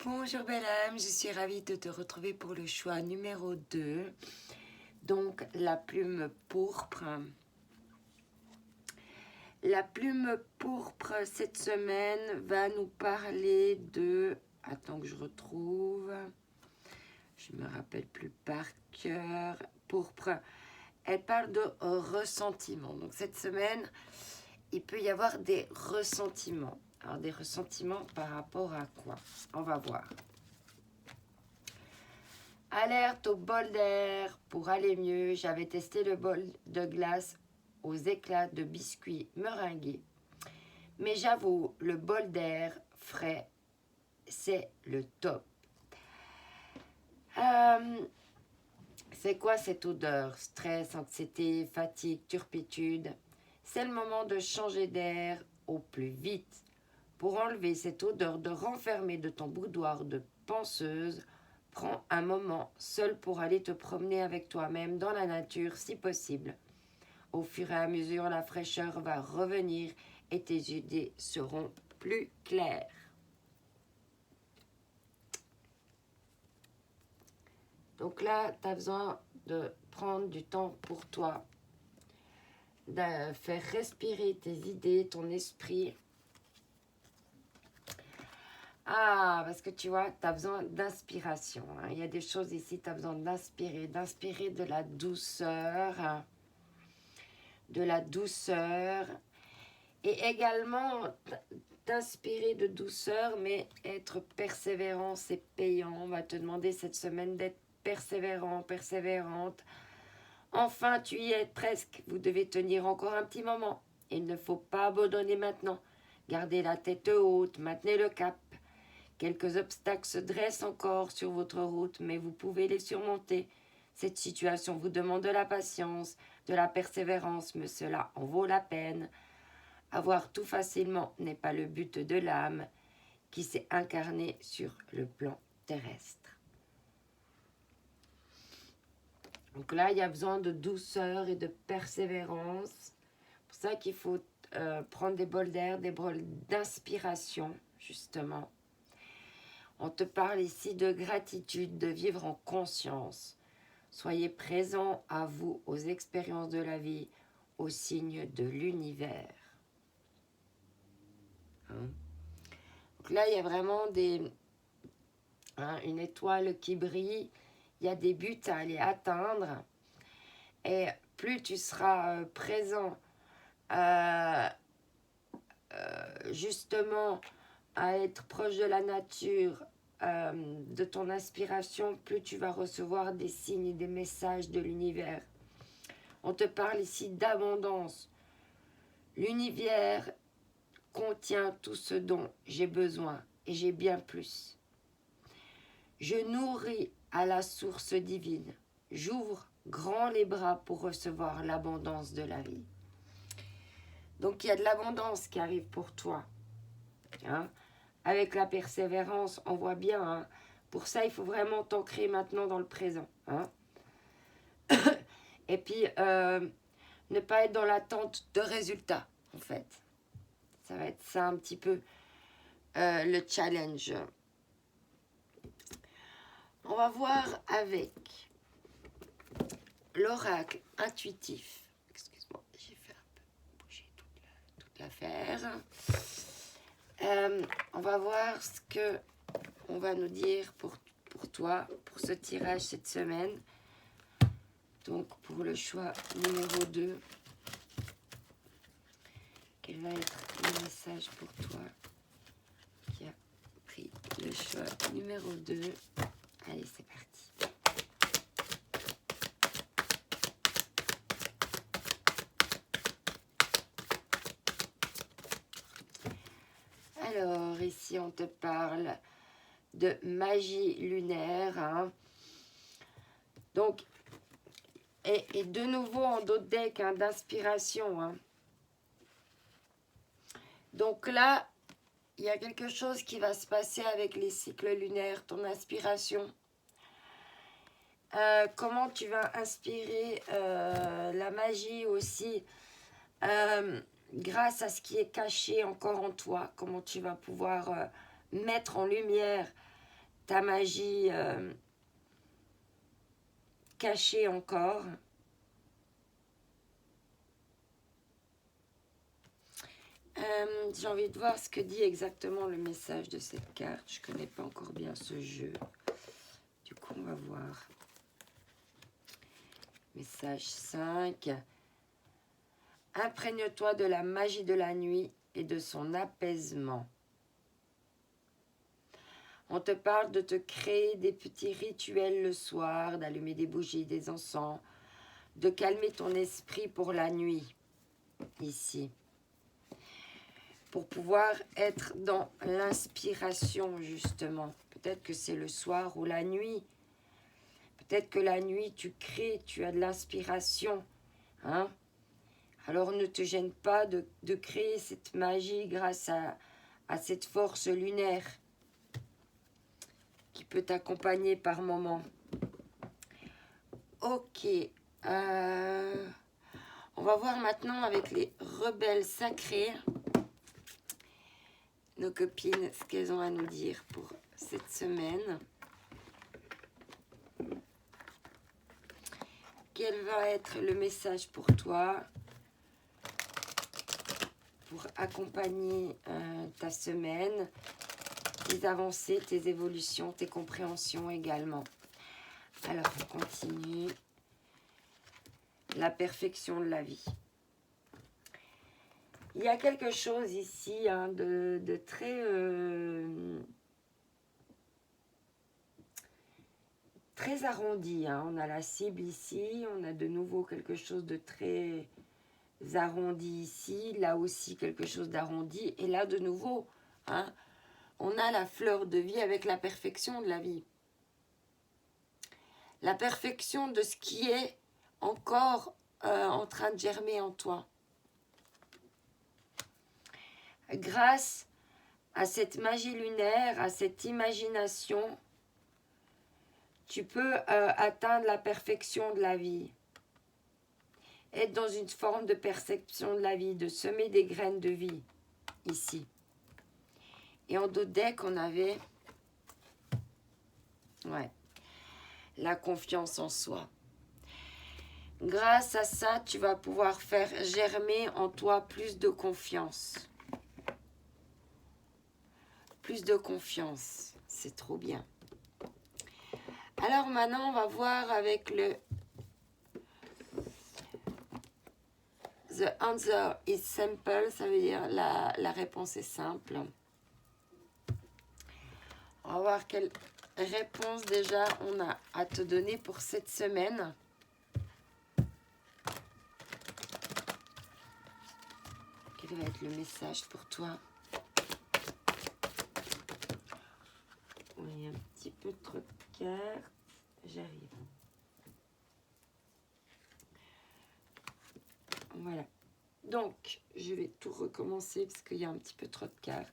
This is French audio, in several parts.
Bonjour belle âme, je suis ravie de te retrouver pour le choix numéro 2. Donc la plume pourpre. La plume pourpre cette semaine va nous parler de... Attends que je retrouve. Je me rappelle plus par cœur. Pourpre. Elle parle de ressentiment. Donc cette semaine, il peut y avoir des ressentiments. Alors des ressentiments par rapport à quoi? On va voir. Alerte au bol d'air. Pour aller mieux, j'avais testé le bol de glace aux éclats de biscuits meringués. Mais j'avoue, le bol d'air frais, c'est le top. C'est quoi cette odeur? Stress, anxiété, fatigue, turpitude. C'est le moment de changer d'air au plus vite. Pour enlever cette odeur de renfermé de ton boudoir de penseuse, prends un moment seul pour aller te promener avec toi-même dans la nature si possible. Au fur et à mesure, la fraîcheur va revenir et tes idées seront plus claires. Donc là, tu as besoin de prendre du temps pour toi, de faire respirer tes idées, ton esprit. Ah, parce que tu vois, tu as besoin d'inspiration. Il y a des choses ici, tu as besoin d'inspirer de la douceur. De la douceur. Et également, t'inspirer de douceur, mais être persévérant, c'est payant. On va te demander cette semaine d'être persévérant, persévérante. Enfin, tu y es presque. Vous devez tenir encore un petit moment. Il ne faut pas abandonner maintenant. Gardez la tête haute, maintenez le cap. Quelques obstacles se dressent encore sur votre route, mais vous pouvez les surmonter. Cette situation vous demande de la patience, de la persévérance, mais cela en vaut la peine. Avoir tout facilement n'est pas le but de l'âme qui s'est incarnée sur le plan terrestre. Donc là, il y a besoin de douceur et de persévérance. C'est pour ça qu'il faut prendre des bols d'air, des bols d'inspiration, justement. On te parle ici de gratitude, de vivre en conscience. Soyez présents à vous, aux expériences de la vie, aux signes de l'univers. Donc là, il y a vraiment une étoile qui brille. Il y a des buts à aller atteindre. Et plus tu seras présent justement à être proche de la nature, de ton inspiration, plus tu vas recevoir des signes et des messages de l'univers. On te parle ici d'abondance. L'univers contient tout ce dont j'ai besoin et j'ai bien plus. Je nourris à la source divine. J'ouvre grand les bras pour recevoir l'abondance de la vie. Donc il y a de l'abondance qui arrive pour toi. Avec la persévérance, on voit bien. Pour ça, il faut vraiment t'ancrer maintenant dans le présent. Et puis, ne pas être dans l'attente de résultats, en fait. Ça va être ça un petit peu le challenge. On va voir avec l'oracle intuitif. Excuse-moi, j'ai fait un peu bouger toute l'affaire. On va voir ce que on va nous dire pour toi, pour ce tirage cette semaine. Donc, pour le choix numéro 2, quel va être le message pour toi qui a pris le choix numéro 2? Allez, c'est parti. Alors, ici, on te parle de magie lunaire. Donc, et de nouveau en dos de deck d'inspiration. Donc là, il y a quelque chose qui va se passer avec les cycles lunaires, ton inspiration. Comment tu vas inspirer la magie aussi grâce à ce qui est caché encore en toi. Comment tu vas pouvoir mettre en lumière ta magie cachée encore. J'ai envie de voir ce que dit exactement le message de cette carte. Je ne connais pas encore bien ce jeu. Du coup, on va voir. Message 5. Imprègne-toi de la magie de la nuit et de son apaisement. On te parle de te créer des petits rituels le soir, d'allumer des bougies, des encens, de calmer ton esprit pour la nuit, ici. Pour pouvoir être dans l'inspiration, justement. Peut-être que c'est le soir ou la nuit. Peut-être que la nuit, tu crées, tu as de l'inspiration. Hein? Alors ne te gêne pas de créer cette magie grâce à cette force lunaire qui peut t'accompagner par moments. Ok. On va voir maintenant avec les rebelles sacrés, nos copines, ce qu'elles ont à nous dire pour cette semaine. Quel va être le message pour toi pour accompagner ta semaine, tes avancées, tes évolutions, tes compréhensions également. Alors, on continue. La perfection de la vie. Il y a quelque chose ici hein, de très... très arrondi. Hein. On a la cible ici, on a de nouveau quelque chose de très arrondi ici, là aussi quelque chose d'arrondi, et là de nouveau, hein, on a la fleur de vie avec la perfection de la vie. La perfection de ce qui est encore en train de germer en toi. Grâce à cette magie lunaire, à cette imagination, tu peux atteindre la perfection de la vie. Être dans une forme de perception de la vie, de semer des graines de vie, ici. Et en dos de deck, on avait la confiance en soi. Grâce à ça, tu vas pouvoir faire germer en toi plus de confiance. Plus de confiance, c'est trop bien. Alors maintenant, on va voir avec le The answer is simple, ça veut dire la réponse est simple. On va voir quelle réponse déjà on a à te donner pour cette semaine. Quel va être le message pour toi? Oui, un petit peu trop de cartes. J'arrive. Voilà. Donc, je vais tout recommencer parce qu'il y a un petit peu trop de cartes.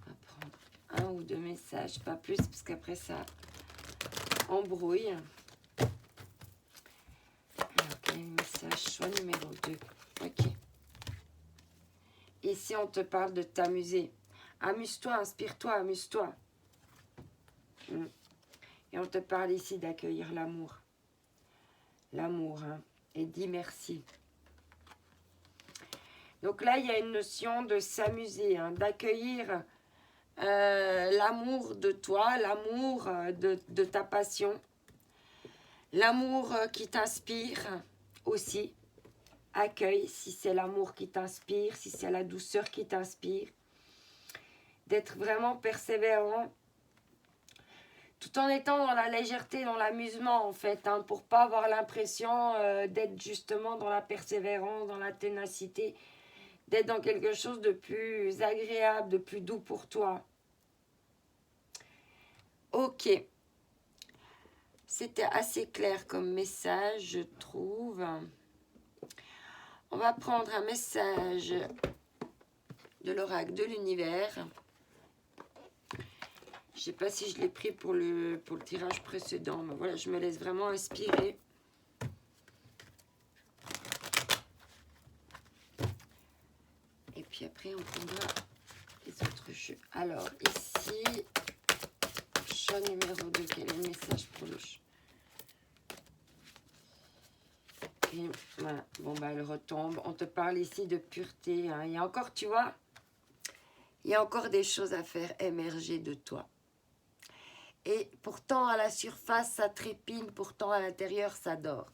On va prendre un ou deux messages, pas plus, parce qu'après ça embrouille. Alors, quel est le message? Choix numéro 2. Ok. Ici, on te parle de t'amuser. Amuse-toi, inspire-toi, amuse-toi. Et on te parle ici d'accueillir l'amour. L'amour, hein. Et dis merci. Donc là, il y a une notion de s'amuser, hein, d'accueillir l'amour de toi, l'amour de ta passion, l'amour qui t'inspire aussi. Accueille si c'est l'amour qui t'inspire, si c'est la douceur qui t'inspire. D'être vraiment persévérant, tout en étant dans la légèreté, dans l'amusement en fait, hein, pour pas avoir l'impression d'être justement dans la persévérance, dans la ténacité, d'être dans quelque chose de plus agréable, de plus doux pour toi. Ok. C'était assez clair comme message, je trouve. On va prendre un message de l'oracle de l'univers. Je ne sais pas si je l'ai pris pour le tirage précédent, mais voilà, je me laisse vraiment inspirer. Et puis après, on prendra les autres jeux. Alors, ici, choix numéro 2, quel est le message pour le choix? Et voilà. Bon, bah, elle retombe. On te parle ici de pureté. Hein. Il y a encore, tu vois, il y a encore des choses à faire émerger de toi. Et pourtant, à la surface, ça trépine. Pourtant, à l'intérieur, ça dort.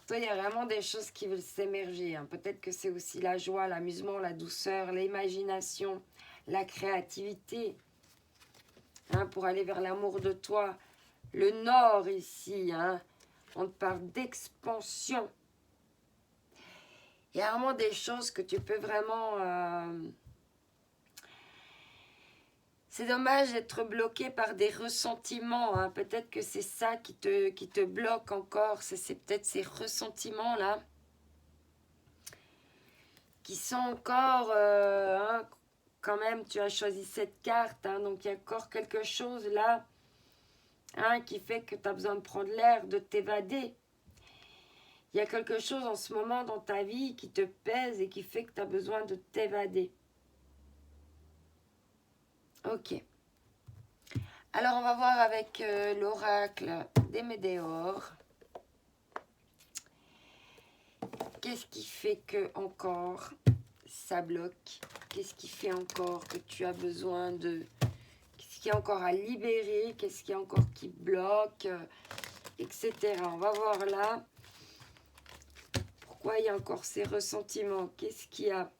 Toi, il y a vraiment des choses qui veulent s'émerger. Hein. Peut-être que c'est aussi la joie, l'amusement, la douceur, l'imagination, la créativité. Hein, pour aller vers l'amour de toi. Le nord ici, hein, on te parle d'expansion. Il y a vraiment des choses que tu peux vraiment... C'est dommage d'être bloqué par des ressentiments. Hein. Peut-être que c'est ça qui te bloque encore. C'est peut-être ces ressentiments-là qui sont encore... hein, quand même, tu as choisi cette carte. Hein, donc, il y a encore quelque chose là hein, qui fait que tu as besoin de prendre l'air, de t'évader. Il y a quelque chose en ce moment dans ta vie qui te pèse et qui fait que tu as besoin de t'évader. Ok. Alors, on va voir avec l'oracle des Médéors. Qu'est-ce qui fait que encore ça bloque? Qu'est-ce qui fait encore que tu as besoin de... Qu'est-ce qu'il y a encore à libérer? Qu'est-ce qu'il y a encore qui bloque? Etc. On va voir là. Pourquoi il y a encore ces ressentiments? Qu'est-ce qu'il y a?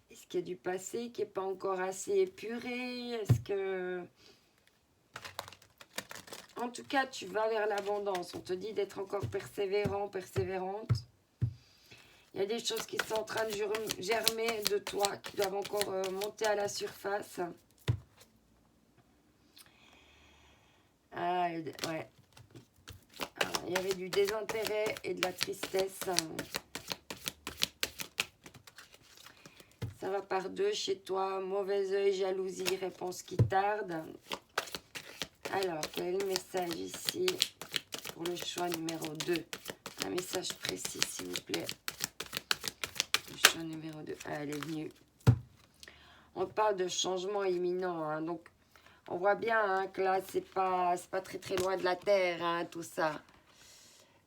Est-ce qu'il y a du passé qui n'est pas encore assez épuré? Est-ce que... En tout cas, tu vas vers l'abondance. On te dit d'être encore persévérant, persévérante. Il y a des choses qui sont en train de germer de toi, qui doivent encore monter à la surface. Ah, ouais. Ah, il y avait du désintérêt et de la tristesse. Ça va par deux chez toi. Mauvais œil, jalousie, réponse qui tarde. Alors, quel est le message ici pour le choix numéro 2? Un message précis, s'il vous plaît. Le choix numéro 2. Ah, elle est venue. On parle de changement imminent. Hein, donc, on voit bien hein, que là, c'est pas très très loin de la Terre, hein, tout ça.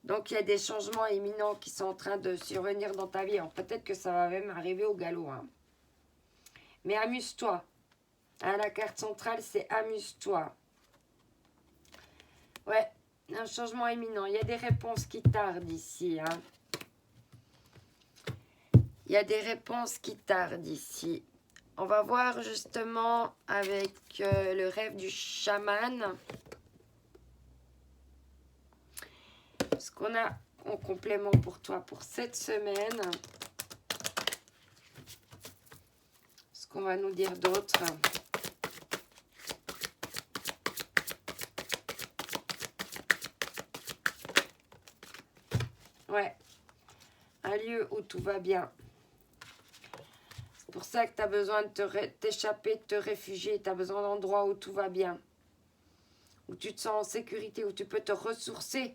Donc, il y a des changements imminents qui sont en train de survenir dans ta vie. Peut-être que ça va même arriver au galop. Hein. Mais amuse-toi. Hein, la carte centrale, c'est amuse-toi. Ouais, un changement imminent. Il y a des réponses qui tardent ici. Hein. Il y a des réponses qui tardent ici. On va voir justement avec le rêve du chaman. Ce qu'on a en complément pour toi pour cette semaine. Ce qu'on va nous dire d'autre. Ouais, un lieu où tout va bien. C'est pour ça que tu as besoin de t'échapper, de te réfugier. Tu as besoin d'endroits où tout va bien. Où tu te sens en sécurité, où tu peux te ressourcer,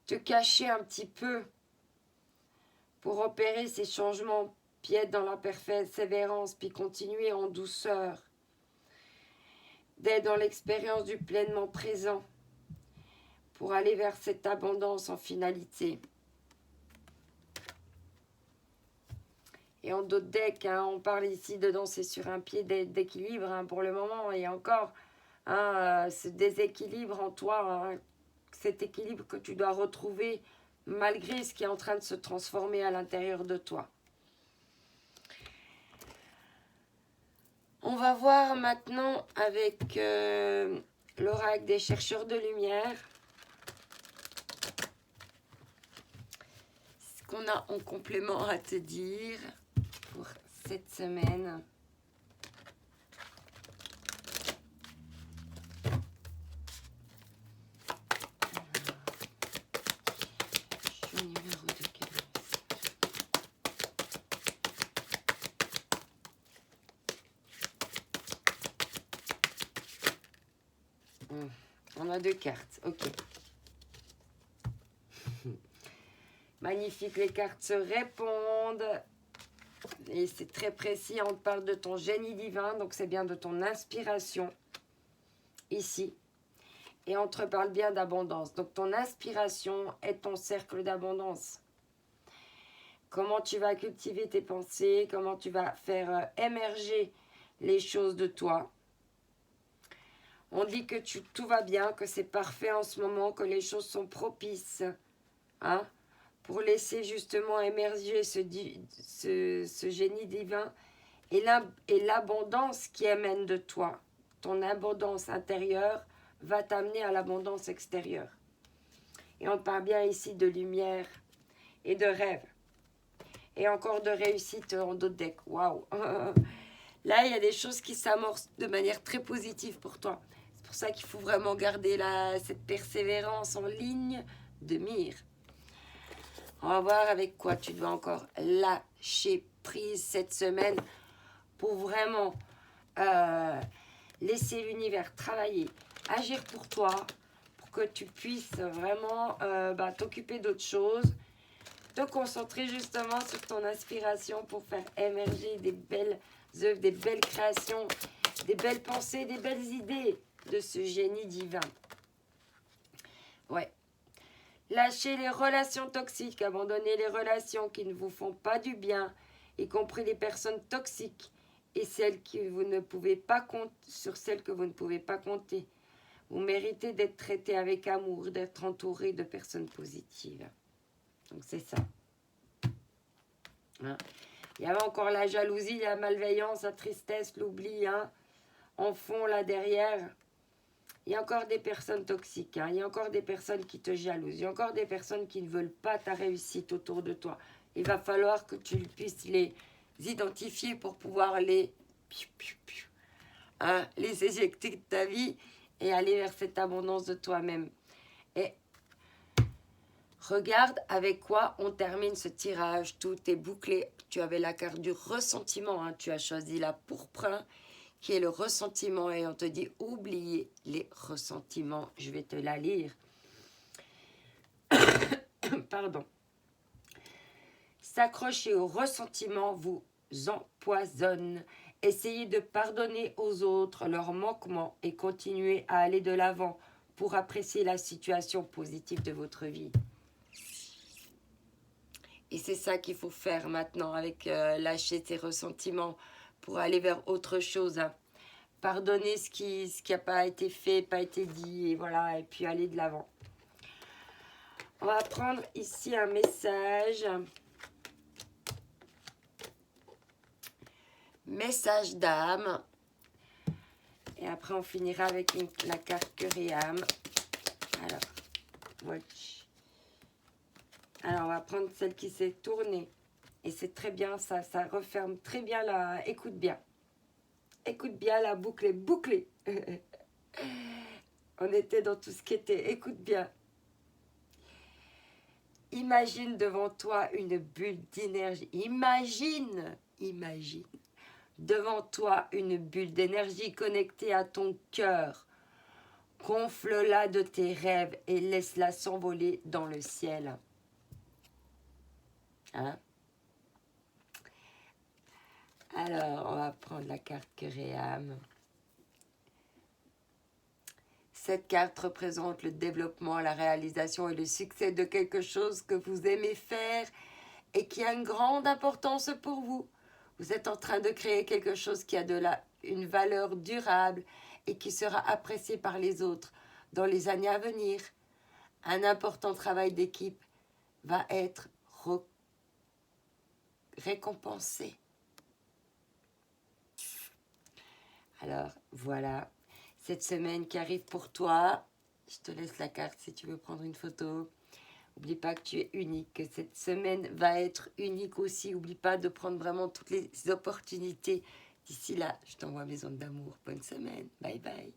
te cacher un petit peu pour opérer ces changements, puis être dans la persévérance, puis continuer en douceur. D'être dans l'expérience du pleinement présent pour aller vers cette abondance en finalité. Et en d'autres decks, hein, on parle ici de danser sur un pied d'équilibre hein, pour le moment. Et encore, hein, ce déséquilibre en toi, hein, cet équilibre que tu dois retrouver malgré ce qui est en train de se transformer à l'intérieur de toi. On va voir maintenant avec l'oracle des chercheurs de lumière. Ce qu'on a en complément à te dire pour cette semaine. On a 2 cartes, ok. Magnifique, les cartes se répondent. Et c'est très précis, on te parle de ton génie divin, donc c'est bien de ton inspiration, ici. Et on te parle bien d'abondance. Donc ton inspiration est ton cercle d'abondance. Comment tu vas cultiver tes pensées, comment tu vas faire émerger les choses de toi. On dit que tout va bien, que c'est parfait en ce moment, que les choses sont propices. Hein, pour laisser justement émerger ce génie divin et l'abondance qui émane de toi. Ton abondance intérieure va t'amener à l'abondance extérieure. Et on parle bien ici de lumière et de rêve. Et encore de réussite en d'autres decks. Waouh. Là, il y a des choses qui s'amorcent de manière très positive pour toi. C'est pour ça qu'il faut vraiment garder cette persévérance en ligne de mire. On va voir avec quoi tu dois encore lâcher prise cette semaine pour vraiment laisser l'univers travailler, agir pour toi, pour que tu puisses vraiment t'occuper d'autres choses, te concentrer justement sur ton inspiration pour faire émerger des belles œuvres, des belles créations, des belles pensées, des belles idées de ce génie divin. Ouais. Lâchez les relations toxiques, abandonnez les relations qui ne vous font pas du bien, y compris les personnes toxiques et celles que vous ne pouvez pas compter, sur celles que vous ne pouvez pas compter. Vous méritez d'être traité avec amour, d'être entouré de personnes positives. Donc c'est ça. Hein? Il y avait encore la jalousie, la malveillance, la tristesse, l'oubli, hein, en fond là derrière. Il y a encore des personnes toxiques, hein. Il y a encore des personnes qui te jalousent, il y a encore des personnes qui ne veulent pas ta réussite autour de toi. Il va falloir que tu puisses les identifier pour pouvoir les éjecter de ta vie et aller vers cette abondance de toi-même. Et regarde avec quoi on termine ce tirage. Tout est bouclé. Tu avais la carte du ressentiment, hein. Tu as choisi la pourpre, hein, qui est le ressentiment, et on te dit oubliez les ressentiments. Je vais te la lire. Pardon. S'accrocher au ressentiment vous empoisonne. Essayez de pardonner aux autres leurs manquements et continuez à aller de l'avant pour apprécier la situation positive de votre vie. Et c'est ça qu'il faut faire maintenant avec lâcher tes ressentiments pour aller vers autre chose. Hein. Pardonner ce qui n'a pas été fait, pas été dit, et voilà, et puis aller de l'avant. On va prendre ici un message. Message d'âme. Et après, on finira avec la carte cœur et âme. Alors, watch. Alors, on va prendre celle qui s'est tournée. Et c'est très bien, ça referme très bien la... Écoute bien. Écoute bien, la boucle est bouclée. On était dans tout ce qui était. Écoute bien. Imagine devant toi une bulle d'énergie. Imagine devant toi une bulle d'énergie connectée à ton cœur. Gonfle-la de tes rêves et laisse-la s'envoler dans le ciel. Hein? Alors, on va prendre la carte cœur et âme. Cette carte représente le développement, la réalisation et le succès de quelque chose que vous aimez faire et qui a une grande importance pour vous. Vous êtes en train de créer quelque chose qui a une valeur durable et qui sera apprécié par les autres dans les années à venir. Un important travail d'équipe va être récompensé. Alors, voilà, cette semaine qui arrive pour toi. Je te laisse la carte si tu veux prendre une photo. N'oublie pas que tu es unique, que cette semaine va être unique aussi. N'oublie pas de prendre vraiment toutes les opportunités. D'ici là, je t'envoie mes ondes d'amour. Bonne semaine. Bye bye.